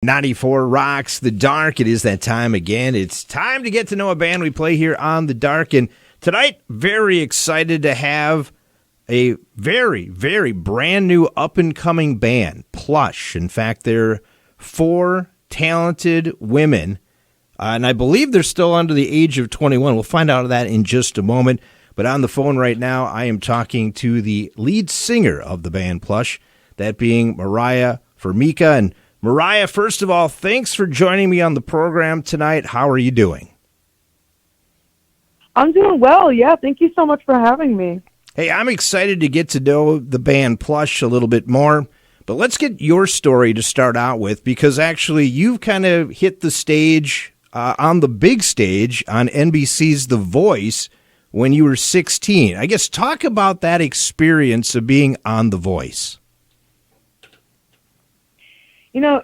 94 Rocks The Dark. It is that time again. It's time to get to know a band we play here on The Dark. And tonight, very excited to have a very, very brand new up-and-coming band, Plush. In fact, they're 4 talented women, and I believe they're still under the age of 21. We'll find out that in just a moment. But on the phone right now, I am talking to the lead singer of the band Plush, that being Moriah Formica. And Moriah, first of all, thanks for joining me on the program tonight. How are you doing? I'm doing well, yeah. Thank you so much for having me. Hey, I'm excited to get to know the band Plush a little bit more, but let's get your story to start out with, because actually you've kind of hit the stage, on the big stage on NBC's The Voice when you were 16. I guess talk about that experience of being on The Voice. You know,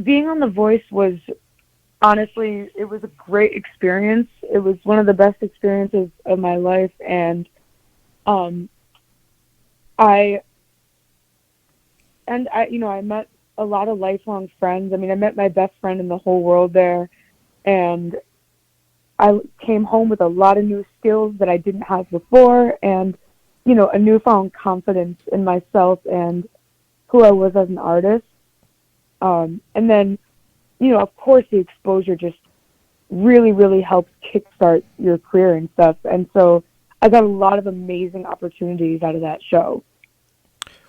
being on The Voice was, honestly, it was a great experience. It was one of the best experiences of my life, and I met a lot of lifelong friends. I mean, I met my best friend in the whole world there, and I came home with a lot of new skills that I didn't have before, and, you know, a newfound confidence in myself and who I was as an artist. And then, you know, of course, the exposure just really, really helps kickstart your career and stuff. And so I got a lot of amazing opportunities out of that show.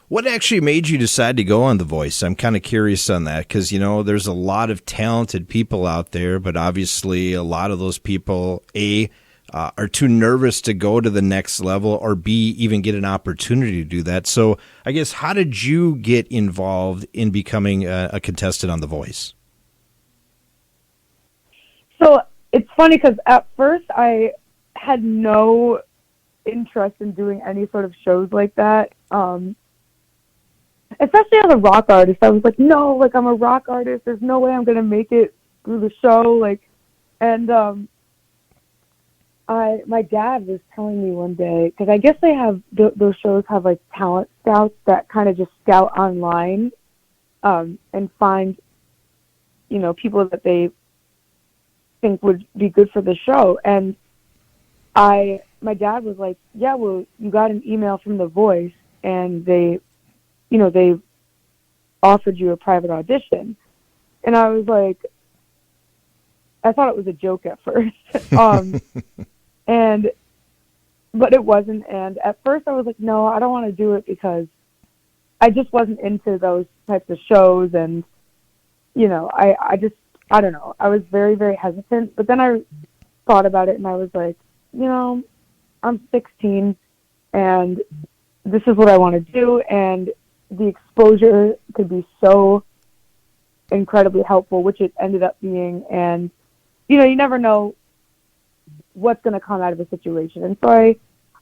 What actually made you decide to go on The Voice? I'm kind of curious on that because, you know, there's a lot of talented people out there, but obviously a lot of those people, are too nervous to go to the next level, or B, even get an opportunity to do that. So I guess, how did you get involved in becoming a contestant on The Voice? So it's funny because at first I had no interest in doing any sort of shows like that. Especially as a rock artist, I was like, no, like, I'm a rock artist. There's no way I'm going to make it through the show. Like, and my dad was telling me one day, because I guess they have, those shows have like talent scouts that kind of just scout online and find, you know, people that they think would be good for the show. And my dad was like, yeah, well, you got an email from The Voice, and they offered you a private audition. And I was like, I thought it was a joke at first. But it wasn't. And at first I was like, no, I don't want to do it, because I just wasn't into those types of shows. And, you know, I don't know. I was very, very hesitant. But then I thought about it, and I was like, you know, I'm 16 and this is what I want to do. And the exposure could be so incredibly helpful, which it ended up being. And, you know, you never know what's going to come out of a situation. And so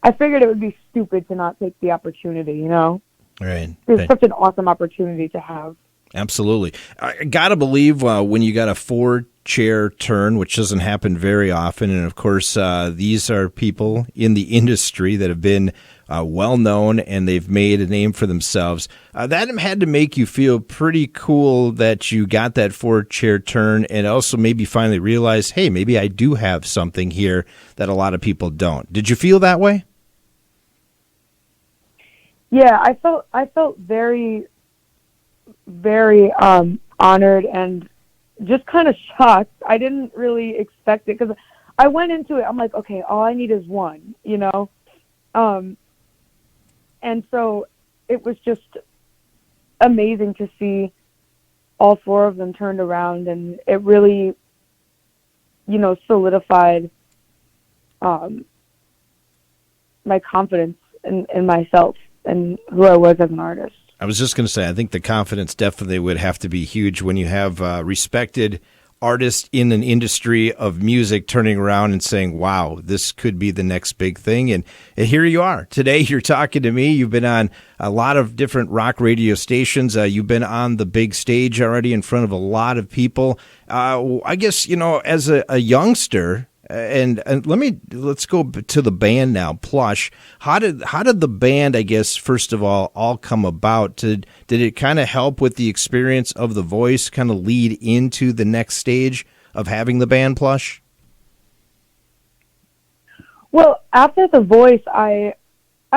I figured it would be stupid to not take the opportunity, you know? Right. It's such an awesome opportunity to have. Absolutely. I got to believe when you got a 4-chair turn, which doesn't happen very often, and of course these are people in the industry that have been well-known, and they've made a name for themselves. That had to make you feel pretty cool that you got that 4-chair turn, and also maybe finally realize, hey, maybe I do have something here that a lot of people don't. Did you feel that way? Yeah, I felt very, very honored and just kind of shocked. I didn't really expect it, because I went into it, I'm like, okay, all I need is one, you know? And so it was just amazing to see all 4 of them turned around, and it really, you know, solidified my confidence in myself and who I was as an artist. I was just going to say, I think the confidence definitely would have to be huge when you have respected artists in an industry of music turning around and saying, wow, this could be the next big thing. And here you are. Today you're talking to me. You've been on a lot of different rock radio stations. You've been on the big stage already in front of a lot of people. I guess, you know, as a youngster, And let's go to the band now, Plush. How did the band, I guess, first of all come about? Did it kind of help with the experience of The Voice, kind of lead into the next stage of having the band Plush? Well, after The Voice, I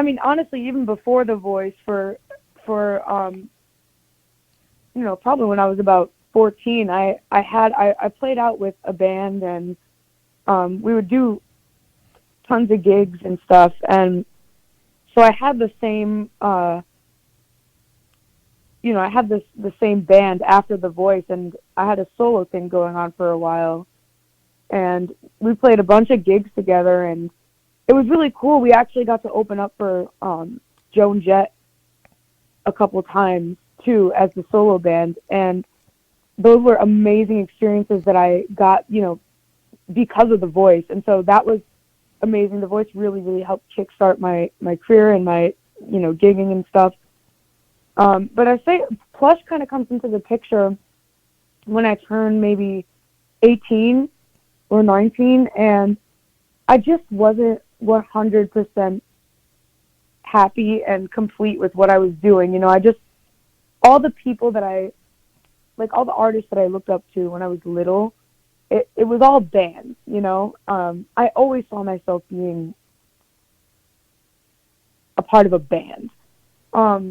mean, honestly, even before The Voice, for probably when I was about 14, I played out with a band, and we would do tons of gigs and stuff, and so I had the same I had the same band after The Voice, and I had a solo thing going on for a while, and we played a bunch of gigs together, and it was really cool. We actually got to open up for Joan Jett a couple times too as the solo band, and those were amazing experiences that I got, because of The Voice. And so that was amazing. The Voice really, really helped kickstart my career and my, gigging and stuff. But I say Plush kind of comes into the picture when I turned maybe 18 or 19, and I just wasn't 100% happy and complete with what I was doing. All the people that all the artists that I looked up to when I was little, it was all bands, I always saw myself being a part of a band, not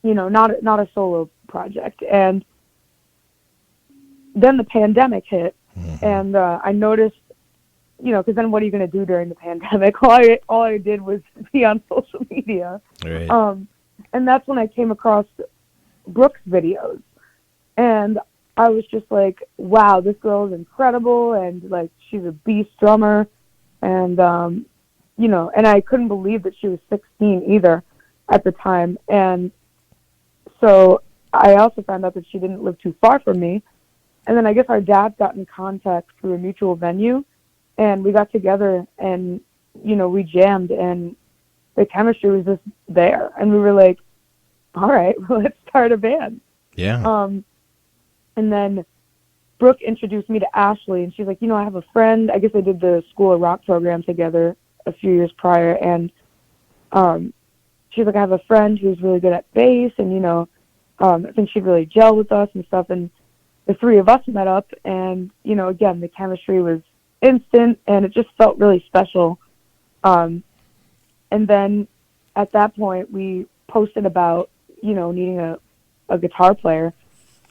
a solo project. And then the pandemic hit, and I noticed, because then what are you going to do during the pandemic? All I did was be on social media. Right. And that's when I came across Brooke's videos. And I was just like, wow, this girl is incredible, and like she's a beast drummer, and and I couldn't believe that she was 16 either at the time. And so I also found out that she didn't live too far from me. And then I guess our dad got in contact through a mutual venue, and we got together, and we jammed, and the chemistry was just there, and we were like, all right, well, let's start a band. Yeah. And then Brooke introduced me to Ashley, and she's like, I have a friend. I guess they did the School of Rock program together a few years prior, and she's like, I have a friend who's really good at bass, and I think she'd really gel with us and stuff. And the three of us met up, and again, the chemistry was instant, and it just felt really special. And then at that point, we posted about needing a guitar player,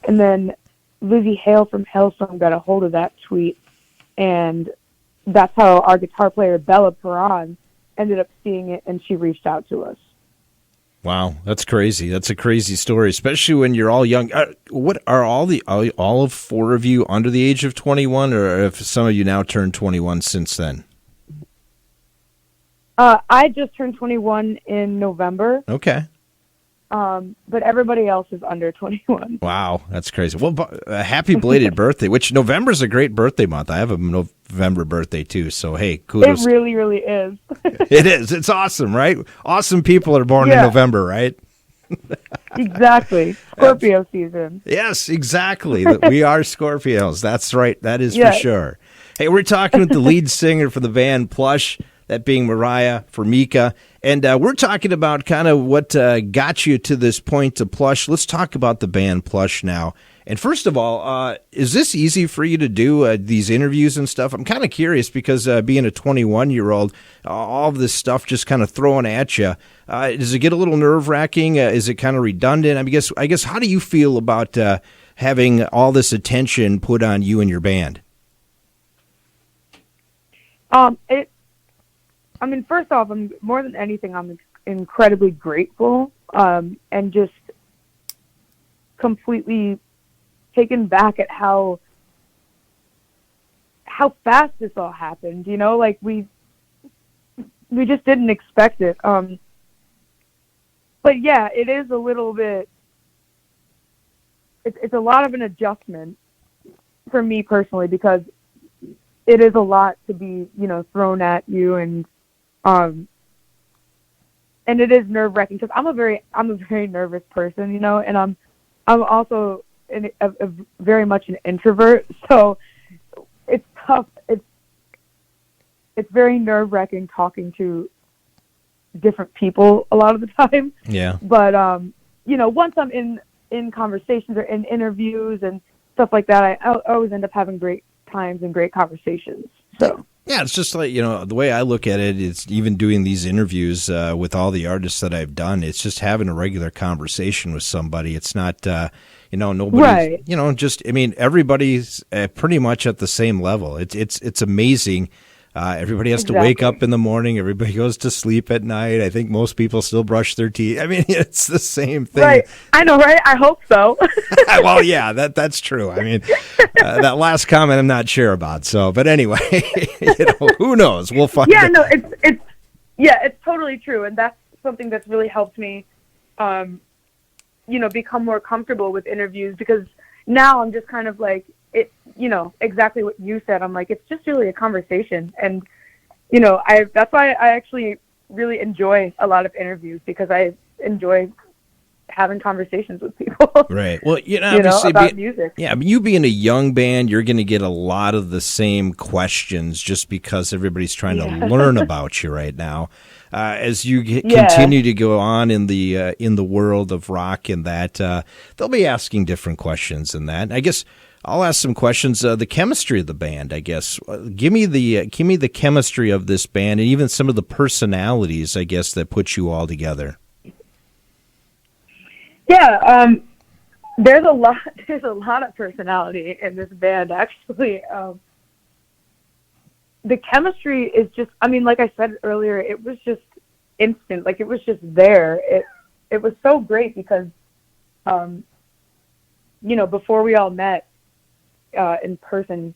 and then Lizzie Hale from Hailstorm got a hold of that tweet, and that's how our guitar player Bella Perron ended up seeing it, and she reached out to us. Wow, that's crazy. That's a crazy story, especially when you're all young. What are all of four of you under the age of 21, or have some of you now turned 21 since then? I just turned 21 in November. Okay. But everybody else is under 21. Wow, that's crazy. Well, happy belated birthday, which November's a great birthday month. I have a November birthday too, so hey, kudos. It really, really is. It is. It's awesome, right? Awesome people are born in November, right? Exactly. Scorpio season. Yes, exactly. We are Scorpios. That's right. That is for sure. Hey, we're talking with the lead singer for the band Plush, that being Moriah Formica. And we're talking about kind of what got you to this point to Plush. Let's talk about the band Plush now. And first of all, is this easy for you to do, these interviews and stuff? I'm kind of curious because being a 21-year-old, all of this stuff just kind of thrown at you. Does it get a little nerve-wracking? Is it kind of redundant? I guess how do you feel about having all this attention put on you and your band? First off, more than anything, I'm incredibly grateful and just completely taken back at how fast this all happened. Like we just didn't expect it. But yeah, it is a little bit. It's a lot of an adjustment for me personally, because it is a lot to be thrown at you, and it is nerve-wracking because I'm a very nervous person, and I'm also a very much an introvert, so it's tough. it's very nerve-wracking talking to different people a lot of the time. Yeah. But once I'm in conversations or in interviews and stuff like that, I always end up having great times and great conversations. So yeah, it's just like, the way I look at it is even doing these interviews with all the artists that I've done, it's just having a regular conversation with somebody. It's not, nobody's, right. everybody's pretty much at the same level. It's amazing. Everybody has to wake up in the morning. Everybody goes to sleep at night. I think most people still brush their teeth. I mean, it's the same thing. Right. I know, right? I hope so. Well, yeah, that's true. I mean, that last comment I'm not sure about. So, but anyway, who knows? We'll find out. No, it's totally true. And that's something that's really helped me, become more comfortable with interviews, because now I'm just kind of like, exactly what you said. I'm like, it's just really a conversation. And, that's why I actually really enjoy a lot of interviews, because I enjoy having conversations with people. Right. Well, obviously about music. Yeah, you being a young band, you're going to get a lot of the same questions just because everybody's trying to learn about you right now. As you continue to go on in the world of rock and that, they'll be asking different questions in that. I guess I'll ask some questions. The chemistry of the band, I guess. Give me the chemistry of this band and even some of the personalities, I guess, that put you all together. Yeah, there's a lot of personality in this band, actually. The chemistry is just, like I said earlier, it was just instant. Like, it was just there. It was so great because, before we all met in person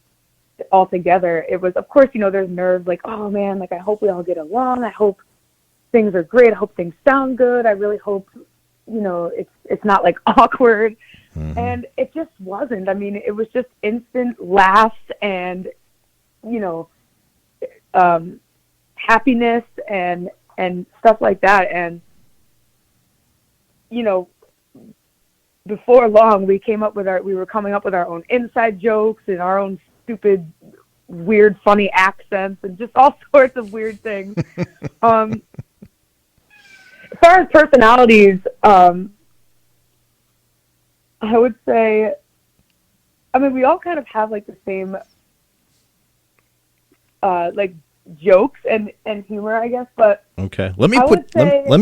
all together, it was, of course, there's nerves, like, oh man, like, I hope we all get along. I hope things are great. I hope things sound good. I really hope, it's not like awkward. Mm-hmm. And it just wasn't. It was just instant laughs and, happiness and stuff like that. And, before long, we were coming up with our own inside jokes and our own stupid, weird, funny accents and just all sorts of weird things. As far as personalities, I would say, we all kind of have like the same, like jokes and humor, I guess. But okay, let me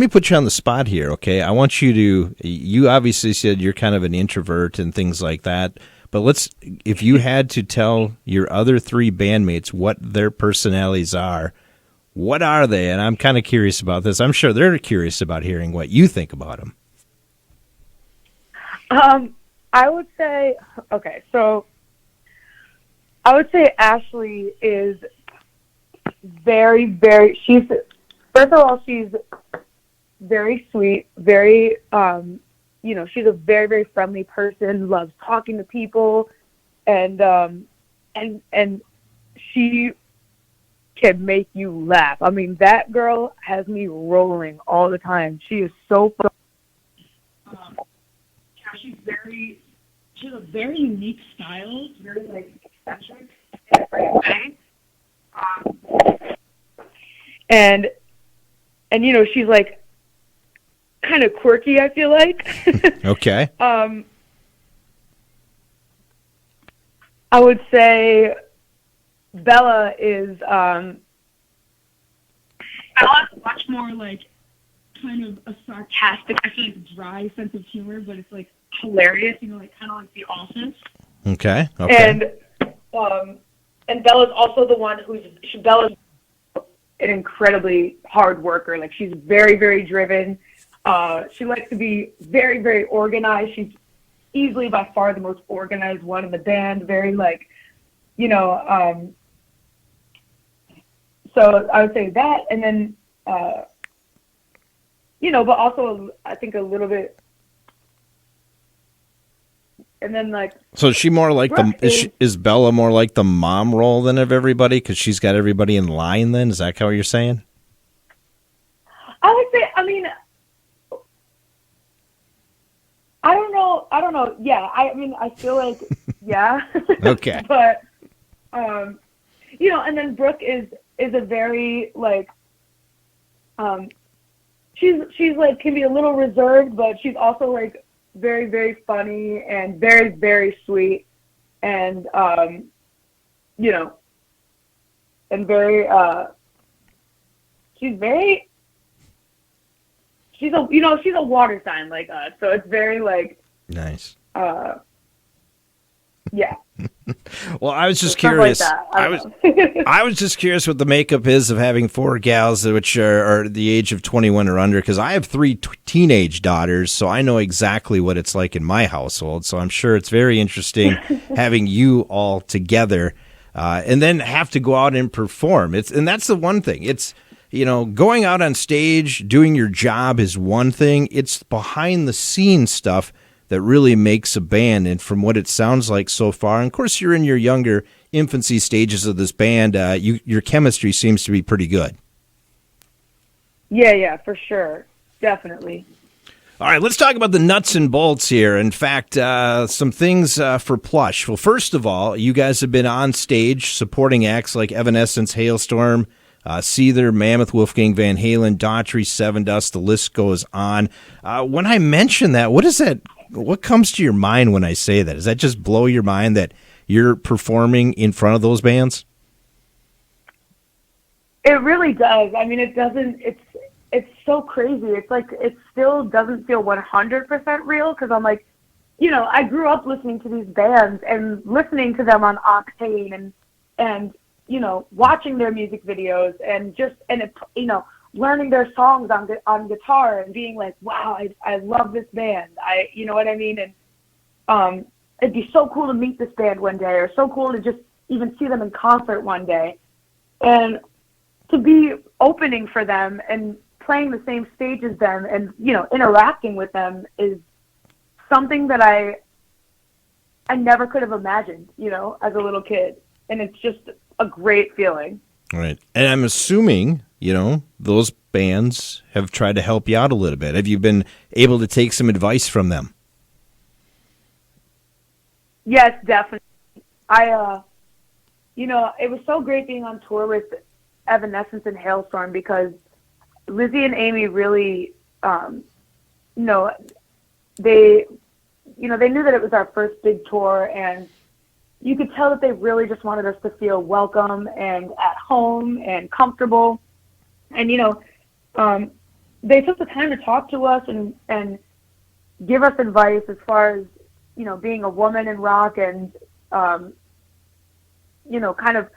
put you on the spot here. Okay, I want you to. You obviously said you're kind of an introvert and things like that. But if you had to tell your other three bandmates what their personalities are, what are they? And I'm kind of curious about this. I'm sure they're curious about hearing what you think about them. I would say, okay, so I would say Ashley is very, very, first of all, she's very sweet, very, she's a very, very friendly person, loves talking to people, and she can make you laugh. That girl has me rolling all the time. She is so fun. She has a very unique style, very like eccentric in a great way. And she's like kind of quirky, I feel like. Okay. I would say Bella is Bella's much more like kind of a sarcastic, I feel like dry sense of humor, but it's like hilarious, like kind of like The Office. Okay. And Bella's also the one Bella's an incredibly hard worker. Like, she's very, very driven. She likes to be very, very organized. She's easily by far the most organized one in the band. Very like, so I would say that, and then, but also I think a little bit. And then, like, so is she more like is Bella more like the mom role than of everybody because she's got everybody in line? Then is that how you're saying? I would say. I don't know. Yeah, I feel like yeah. Okay. But and then Brooke is is a very like she's like can be a little reserved, but she's also like very, very funny and very, very sweet, and you know, and very she's a water sign like us, so it's very like nice. Yeah. Well, I was just curious. Like I was just curious what the makeup is of having 4 gals which are the age of 21 or under, because I have 3 teenage daughters, so I know exactly what it's like in my household. So I'm sure it's very interesting having you all together, and then have to go out and perform. And that's the one thing. It's, going out on stage, doing your job is one thing. It's behind the scenes stuff that really makes a band. And from what it sounds like so far, and of course you're in your younger infancy stages of this band, your chemistry seems to be pretty good. Yeah, for sure. Definitely. All right, let's talk about the nuts and bolts here. In fact, some things for Plush. Well, first of all, you guys have been on stage supporting acts like Evanescence, Hailstorm, Seether, Mammoth, Wolfgang Van Halen, Daughtry, Seven Dust, the list goes on. When I mention that, what comes to your mind when I say that? Does that just blow your mind that you're performing in front of those bands? It really does. I mean, it doesn't, it's so crazy. It's like, it still doesn't feel 100% real, because I'm like, I grew up listening to these bands and listening to them on Octane and watching their music videos and learning their songs on guitar and being like, wow, I love this band. You know what I mean? And it'd be so cool to meet this band one day, or so cool to just even see them in concert one day. And to be opening for them and playing the same stage as them and, interacting with them is something that I never could have imagined, as a little kid. And it's just a great feeling. Right. And I'm assuming, those bands have tried to help you out a little bit. Have you been able to take some advice from them? Yes, definitely. It was so great being on tour with Evanescence and Hailstorm, because Lizzie and Amy really, they knew that it was our first big tour, and you could tell that they really just wanted us to feel welcome and at home and comfortable. And, they took the time to talk to us and give us advice as far as, being a woman in rock and, kind of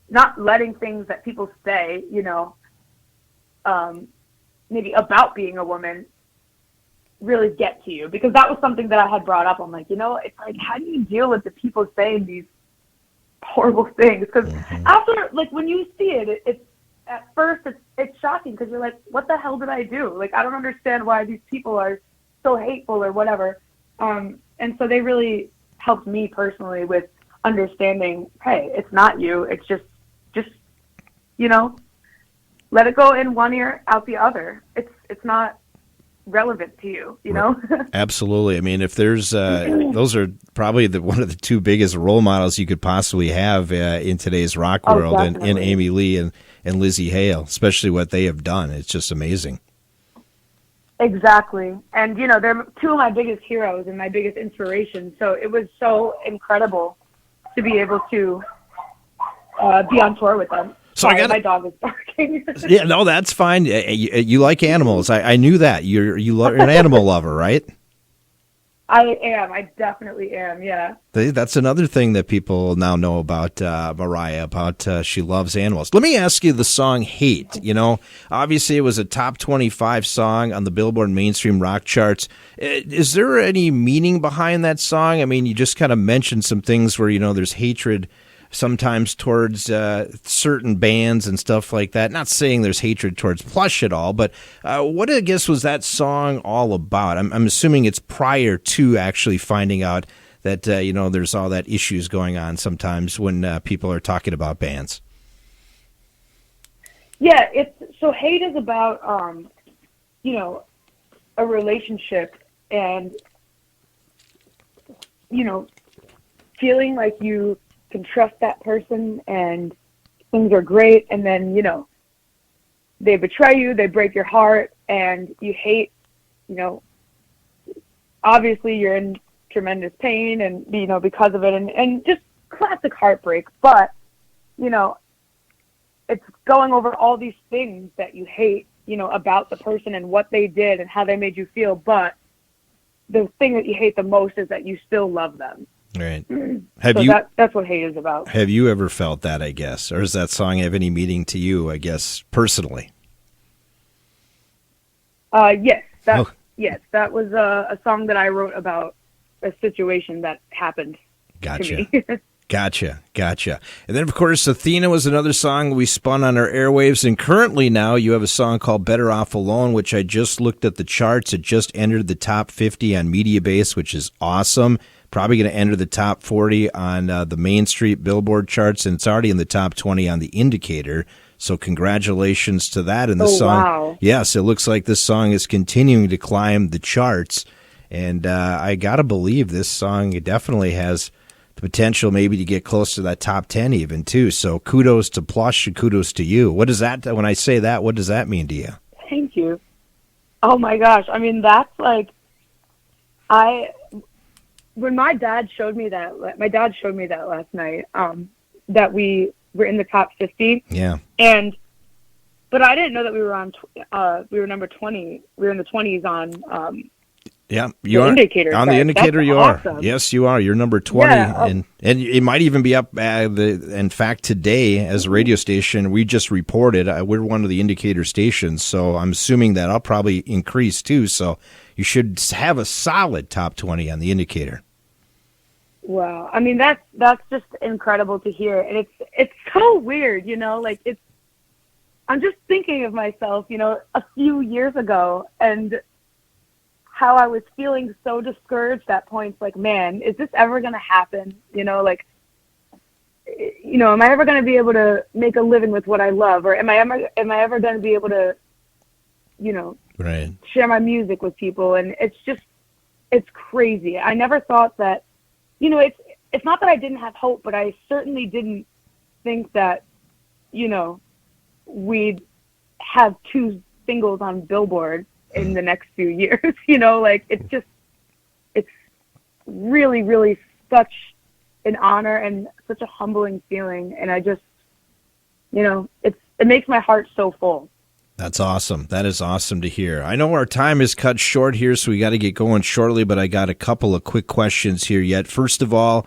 not letting things that people say, maybe about being a woman really get to you, because that was something that I had brought up. I'm like, it's like, how do you deal with the people saying these horrible things? Because after, like, when you see it, it's at first it's shocking, because you're like, what the hell did I do? Like, I don't understand why these people are so hateful or whatever. And so they really helped me personally with understanding, hey, it's not you. It's just let it go in one ear, out the other. It's not relevant to you, know? Absolutely. I mean, if there's those are probably one of the 2 biggest role models you could possibly have in today's rock world, in Amy Lee and Lizzie Hale, especially what they have done. It's just amazing. Exactly. And, they're 2 of my biggest heroes and my biggest inspirations. So it was so incredible to be able to be on tour with them. So my dog is barking. Yeah, no, that's fine. You like animals. I knew that. You're an animal lover, right? I am. I definitely am, yeah. That's another thing that people now know about Moriah, about she loves animals. Let me ask you the song Hate. Obviously it was a top 25 song on the Billboard mainstream rock charts. Is there any meaning behind that song? I mean, you just kind of mentioned some things where, there's hatred sometimes towards certain bands and stuff like that. Not saying there's hatred towards Plush at all, but what, I guess, was that song all about? I'm assuming it's prior to actually finding out that, there's all that issues going on sometimes when people are talking about bands. Yeah, so Hate is about, a relationship and, feeling like you can trust that person and things are great, and then, they betray you, they break your heart, and you hate, obviously you're in tremendous pain and, because of it, and just classic heartbreak. But, it's going over all these things that you hate, about the person and what they did and how they made you feel. But the thing that you hate the most is that you still love them. Right. That's what hate is about. Have you ever felt that, I guess? Or does that song have any meaning to you, I guess, personally? Yes. That was a song that I wrote about a situation that happened Gotcha. to me. Gotcha. And then, of course, Athena was another song we spun on our airwaves. And currently now you have a song called Better Off Alone, which I just looked at the charts. It just entered the top 50 on Mediabase, which is awesome. Probably going to enter the top 40 on the Main Street Billboard charts, and it's already in the top 20 on The Indicator. So congratulations to that. And this song, wow. Yes, it looks like this song is continuing to climb the charts. And I got to believe this song definitely has the potential maybe to get close to that top 10 even, too. So kudos to Plush and kudos to you. What does that, when I say that, what does that mean to you? Thank you. Oh, my gosh. I mean, that's like, when my dad showed me that last night, that we were in the top 50. Yeah. But I didn't know that we were we were number 20. We were in the 20s on, yeah, you are Indicator on the Indicator. That's you awesome. are. Yes, you are. You're number 20, yeah, and it might even be up. In fact, today, as a radio station, we just reported we're one of the Indicator stations, so I'm assuming that I'll probably increase too. So you should have a solid top 20 on the Indicator. Wow, I mean that's just incredible to hear, and it's so weird, I'm just thinking of myself, a few years ago, and how I was feeling so discouraged at points, like, man, is this ever going to happen? Am I ever going to be able to make a living with what I love? Or am I ever going to be able to, right, share my music with people? And it's crazy. I never thought that, it's not that I didn't have hope, but I certainly didn't think that, we'd have 2 singles on Billboard in the next few years. It's really, really such an honor and such a humbling feeling. And I just, it makes my heart so full. That's awesome. That is awesome to hear. I know our time is cut short here, so we got to get going shortly, but I got a couple of quick questions here yet. First of all,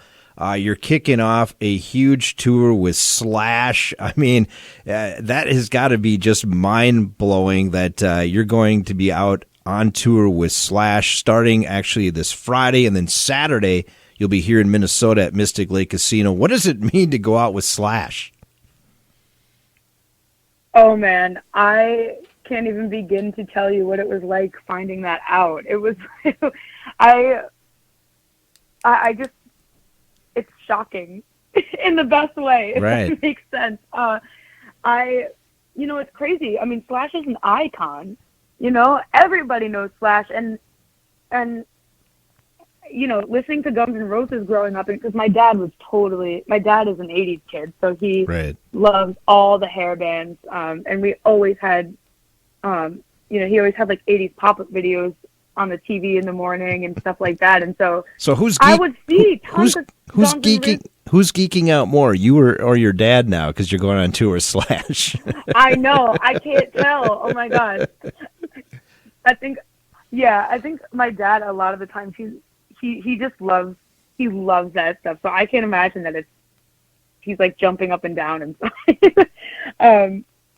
you're kicking off a huge tour with Slash. I mean, that has got to be just mind-blowing that you're going to be out on tour with Slash starting actually this Friday, and then Saturday you'll be here in Minnesota at Mystic Lake Casino. What does it mean to go out with Slash? Oh, man, I can't even begin to tell you what it was like finding that out. It was, I just, it's shocking in the best way, if right. that makes sense. It's crazy. I mean, Slash is an icon, everybody knows Slash, and listening to Guns N' Roses growing up, because my dad is an 80s kid, so he right. loves all the hair bands, and we always had, he always had like 80s pop-up videos on the TV in the morning and stuff like that, and so I would see tons of who's geeking out more, you or your dad now, because you're going on tour with Slash? I know, I can't tell. Oh my God, I think my dad a lot of the times he just loves that stuff. So I can't imagine that he's like jumping up and down inside.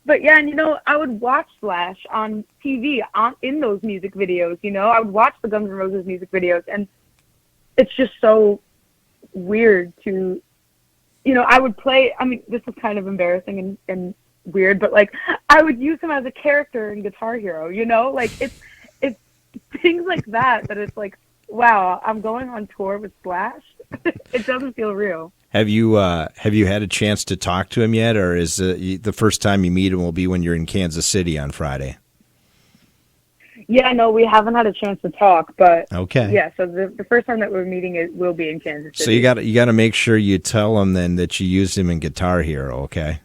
But yeah, and I would watch Slash on TV in those music videos. I would watch the Guns N' Roses music videos, and it's just so weird to, I would play. I mean, this is kind of embarrassing and weird, but like I would use him as a character in Guitar Hero. Like it's things like that it's like, wow, I'm going on tour with Slash. It doesn't feel real. Have you had a chance to talk to him yet, or is the first time you meet him will be when you're in Kansas City on Friday? Yeah, no, we haven't had a chance to talk, but okay. Yeah, so the first time that we're meeting will be in Kansas City. So you got to make sure you tell him then that you used him in Guitar Hero, okay?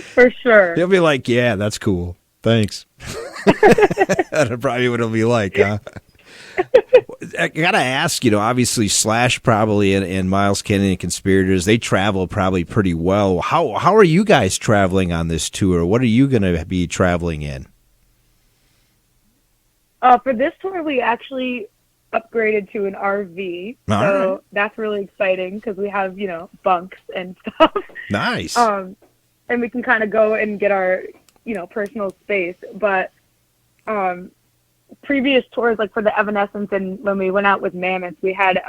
For sure. He'll be like, yeah, that's cool. Thanks. That's probably what it'll be like, huh? I gotta ask, obviously Slash probably and Miles Kennedy and Conspirators, they travel probably pretty well. How are you guys traveling on this tour? What are you going to be traveling in? For this tour, we actually upgraded to an RV, All so right. that's really exciting because we have, bunks and stuff. Nice. And we can kind of go and get our, personal space. But previous tours, like for the Evanescence and when we went out with Mammoth, we had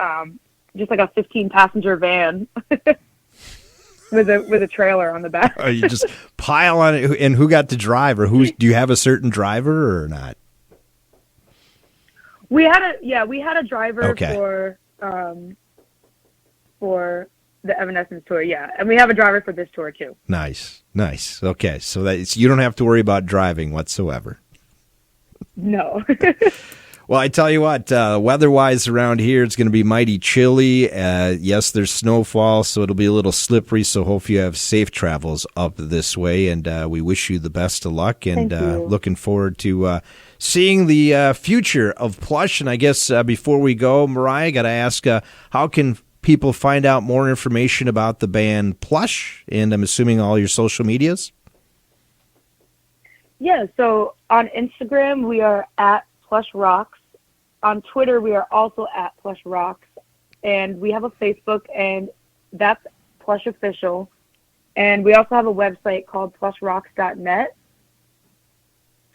just like a 15-passenger van with a trailer on the back. Oh, you just pile on it. And who got to drive? Or do you have a certain driver or not? We had a driver Okay. for the Evanescence tour, yeah, and we have a driver for this tour too. Nice. Okay, so you don't have to worry about driving whatsoever. No. Well, I tell you what, weather-wise around here, it's going to be mighty chilly. Yes, there's snowfall, so it'll be a little slippery, so hope you have safe travels up this way, and we wish you the best of luck, and Thank you. looking forward to seeing the future of Plush. And I guess before we go, Moriah, got to ask, how can people find out more information about the band Plush? And I'm assuming all your social medias? Yeah, so on Instagram, we are at Plush Rocks. On Twitter, we are also at Plush Rocks. And we have a Facebook, and that's Plush Official. And we also have a website called plushrocks.net.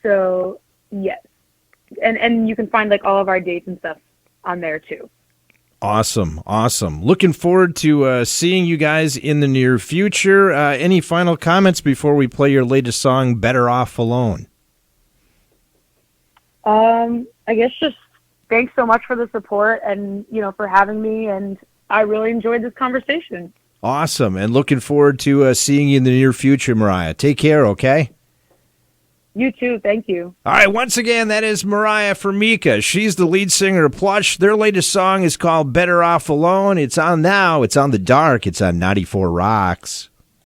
So, yes. And you can find, like, all of our dates and stuff on there, too. Awesome. Looking forward to seeing you guys in the near future. Any final comments before we play your latest song, Better Off Alone? I guess just thanks so much for the support and, for having me. And I really enjoyed this conversation. Awesome. And looking forward to seeing you in the near future, Moriah. Take care, okay? You too. Thank you. All right, once again, that is Moriah Formica. She's the lead singer of Plush. Their latest song is called Better Off Alone. It's on now. It's on The Dark. It's on 94 Rocks.